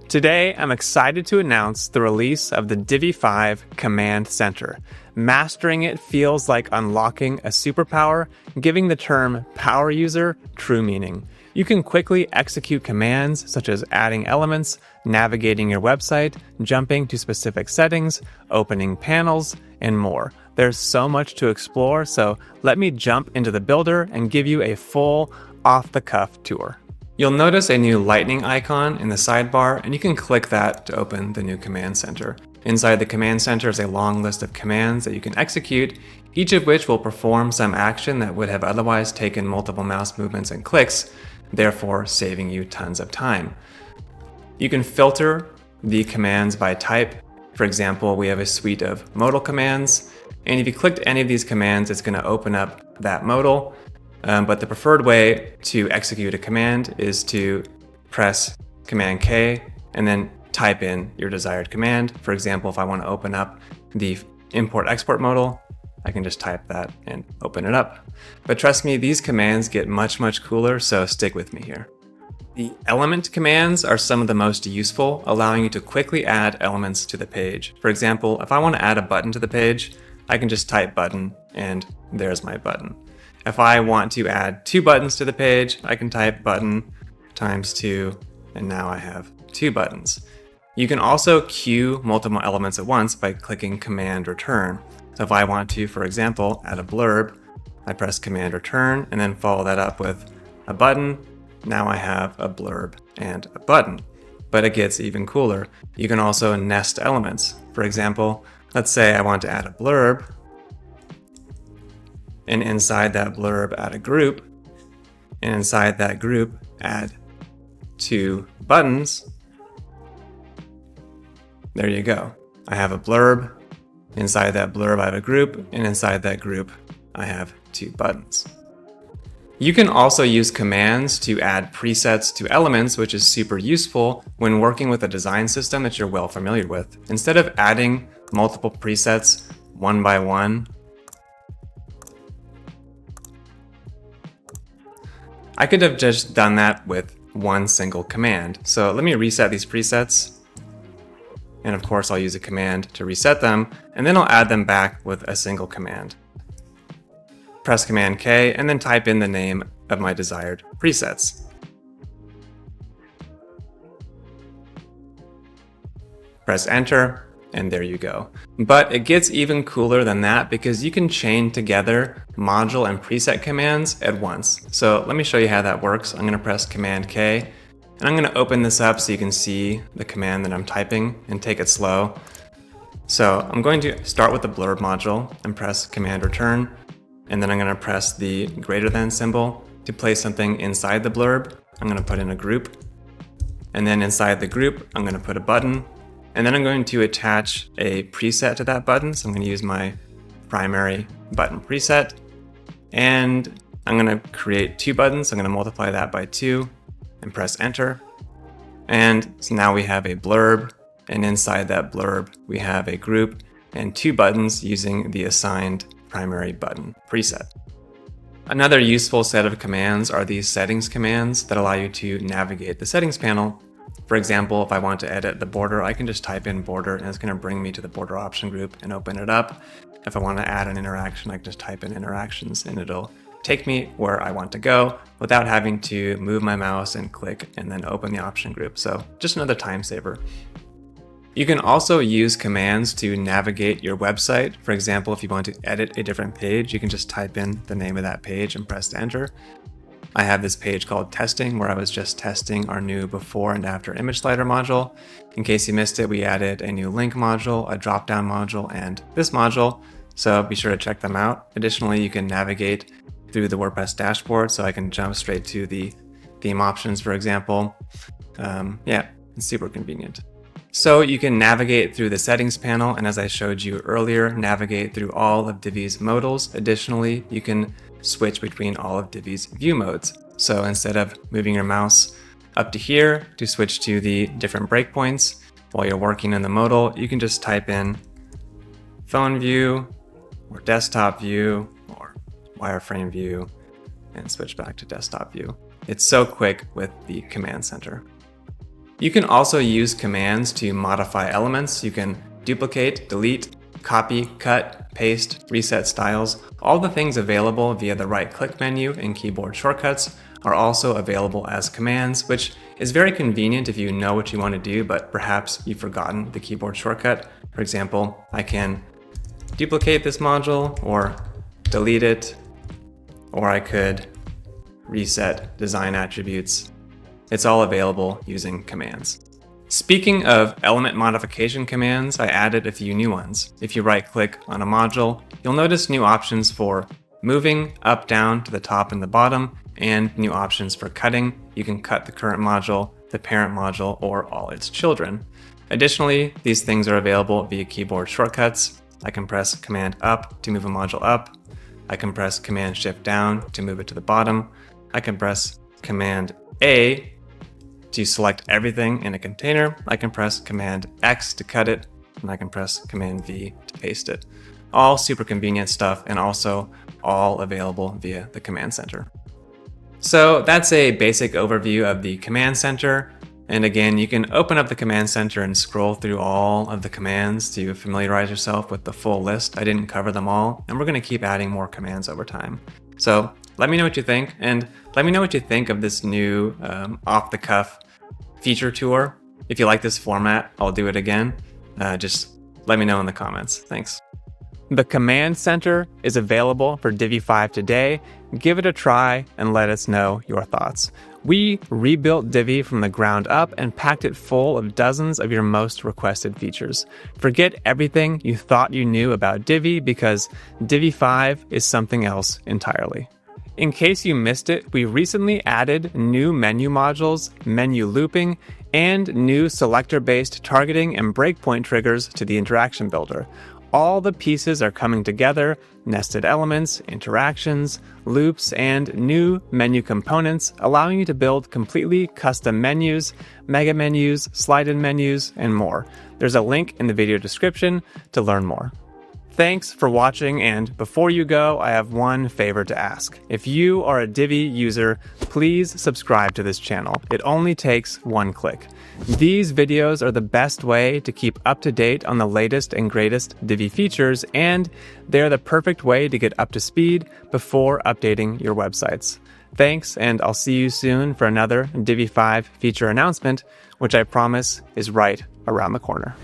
Today, I'm excited to announce the release of the Divi 5 Command Center. Mastering it feels like unlocking a superpower, giving the term power user true meaning. You can quickly execute commands such as adding elements, navigating your website, jumping to specific settings, opening panels, and more. There's so much to explore, so let me jump into the builder and give you a full off-the-cuff tour. You'll notice a new lightning icon in the sidebar, and you can click that to open the new command center. Inside the command center is a long list of commands that you can execute, each of which will perform some action that would have otherwise taken multiple mouse movements and clicks, therefore saving you tons of time. You can filter the commands by type. For example, we have a suite of modal commands, and if you clicked any of these commands, it's going to open up that modal. But the preferred way to execute a command is to press Command K and then type in your desired command. For example, if I want to open up the import-export modal, I can just type that and open it up. But trust me, these commands get much cooler, so stick with me here. The element commands are some of the most useful, allowing you to quickly add elements to the page. For example, if I want to add a button to the page, I can just type button and there's my button. If I want to add 2 buttons to the page, I can type button times 2, and now I have 2 buttons. You can also queue multiple elements at once by clicking Command Return. So if I want to, for example, add a blurb, I press Command Return and then follow that up with a button. Now I have a blurb and a button. But it gets even cooler. You can also nest elements. For example, let's say I want to add a blurb, and inside that blurb add a group, and inside that group add 2 buttons. There you go. I have a blurb, inside that blurb I have a group, and inside that group I have 2 buttons. You can also use commands to add presets to elements, which is super useful when working with a design system that you're well familiar with. Instead of adding multiple presets one by one, I could have just done that with one single command. So let me reset these presets. And of course, I'll use a command to reset them, and then I'll add them back with a single command. Press Command K and then type in the name of my desired presets. Press Enter, and there you go. But it gets even cooler than that because you can chain together module and preset commands at once. So let me show you how that works. I'm going to press Command K, and I'm going to open this up so you can see the command that I'm typing and take it slow. So I'm going to start with the blurb module and press Command Return, and then I'm going to press the greater than symbol to place something inside the blurb. I'm going to put in a group, and then inside the group I'm going to put a button. And then I'm going to attach a preset to that button. So I'm going to use my primary button preset. And I'm going to create 2 buttons. I'm going to multiply that by 2 and press Enter. And so now we have a blurb. And inside that blurb, we have a group and 2 buttons using the assigned primary button preset. Another useful set of commands are these settings commands that allow you to navigate the settings panel. For example, if I want to edit the border, I can just type in border and it's going to bring me to the border option group and open it up. If I want to add an interaction, I can just type in interactions and it'll take me where I want to go without having to move my mouse and click and then open the option group. So just another time saver. You can also use commands to navigate your website. For example, if you want to edit a different page, you can just type in the name of that page and press Enter. I have this page called Testing where I was just testing our new before and after image slider module. In case you missed it, we added a new link module, a drop-down module, and this module, so be sure to check them out. Additionally, you can navigate through the WordPress dashboard, so I can jump straight to the theme options, for example. Yeah, it's super convenient. So you can navigate through the settings panel, and as I showed you earlier, navigate through all of Divi's modals. Additionally, you can switch between all of Divi's view modes. So instead of moving your mouse up to here to switch to the different breakpoints while you're working in the modal, you can just type in phone view or desktop view or wireframe view and switch back to desktop view. It's so quick with the command center. You can also use commands to modify elements. You can duplicate, delete, copy, cut, paste, reset styles. All the things available via the right-click menu in keyboard shortcuts are also available as commands, which is very convenient if you know what you want to do, but perhaps you've forgotten the keyboard shortcut. For example, I can duplicate this module or delete it, or I could reset design attributes. It's all available using commands. Speaking of element modification commands, I added a few new ones. If you right-click on a module, you'll notice new options for moving up, down, to the top and the bottom, and new options for cutting. You can cut the current module, the parent module, or all its children. Additionally, these things are available via keyboard shortcuts. I can press Command up to move a module up. I can press Command Shift down to move it to the bottom. I can press Command A to select everything in a container. I can press Command X to cut it, and I can press Command V to paste it. All super convenient stuff, and also all available via the Command Center. So that's a basic overview of the Command Center. And again, you can open up the Command Center and scroll through all of the commands to familiarize yourself with the full list. I didn't cover them all, and we're going to keep adding more commands over time. So let me know what you think, and let me know what you think of this new off-the-cuff feature tour. If you like this format, I'll do it again. Just let me know in the comments. Thanks. The Command Center is available for Divi 5 today. Give it a try and let us know your thoughts. We rebuilt Divi from the ground up and packed it full of dozens of your most requested features. Forget everything you thought you knew about Divi, because Divi 5 is something else entirely. In case you missed it, we recently added new menu modules, menu looping, and new selector-based targeting and breakpoint triggers to the interaction builder. All the pieces are coming together: nested elements, interactions, loops, and new menu components, allowing you to build completely custom menus, mega menus, slide-in menus, and more. There's a link in the video description to learn more. Thanks for watching, and before you go, I have one favor to ask. If you are a Divi user, please subscribe to this channel. It only takes one click. These videos are the best way to keep up to date on the latest and greatest Divi features, and they're the perfect way to get up to speed before updating your websites. Thanks, and I'll see you soon for another Divi 5 feature announcement, which I promise is right around the corner.